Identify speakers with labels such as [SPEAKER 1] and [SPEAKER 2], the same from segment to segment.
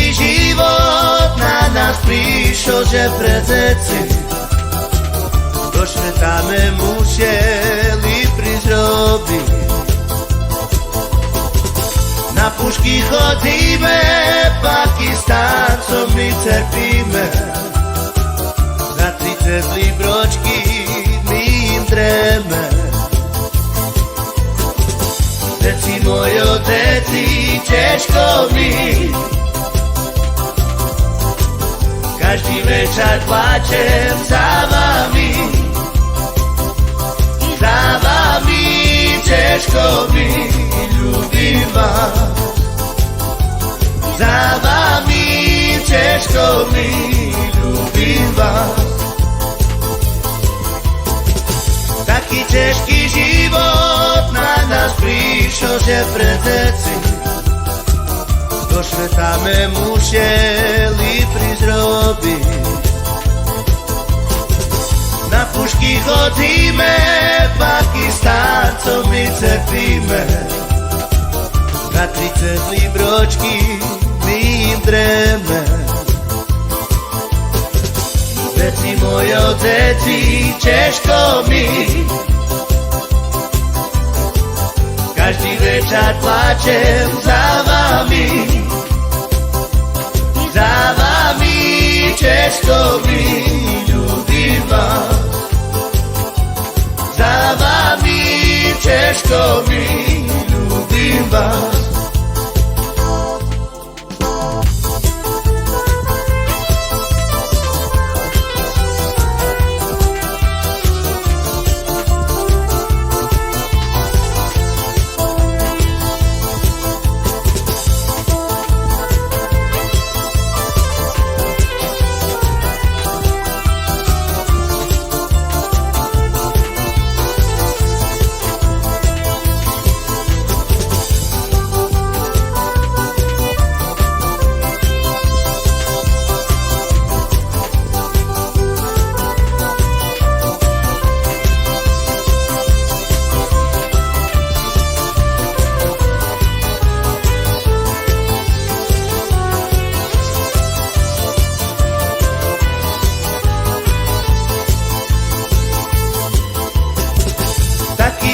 [SPEAKER 1] Ťažký život na nás prišiel, že predzeci do sveta me museli prísť robiť. Na pušky chodíme, Pakistáncom my cerpíme. Za 30 libročky my im dreme. Deci mojo, deci, ťažko mi. Každý večer plačem za vami. Za vami, ťažko mi, ľúbim vás. Za vami, ťažko mi, ľúbim vás. Taký ťažký život na nás prišiel, že predzeci do sveta me museli prísť robiť. Na pušky chodíme, Pakistáncom my cerpíme. Za 30 libročky my im dreme. Deci mojo, deci, ťažko mi. Každý večer plačem za vami. Za vami, ťažko mi, ľúbim vás. Za vami, ťažko mi, ľúbim vás.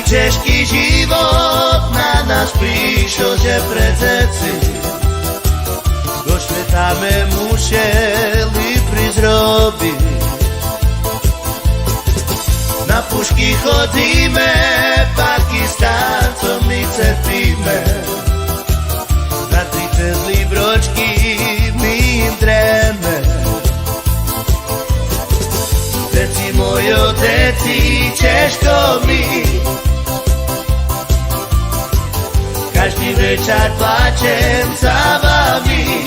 [SPEAKER 1] Ťažký život na nás prišiel, že predzeci do sveta me museli prísť robiť. Na pušky chodíme, Pakistáncom my cerpíme. Za 30 libročky my im dreme. Deci mojo, deci, ťažko mi. Každý večer plačem za vami.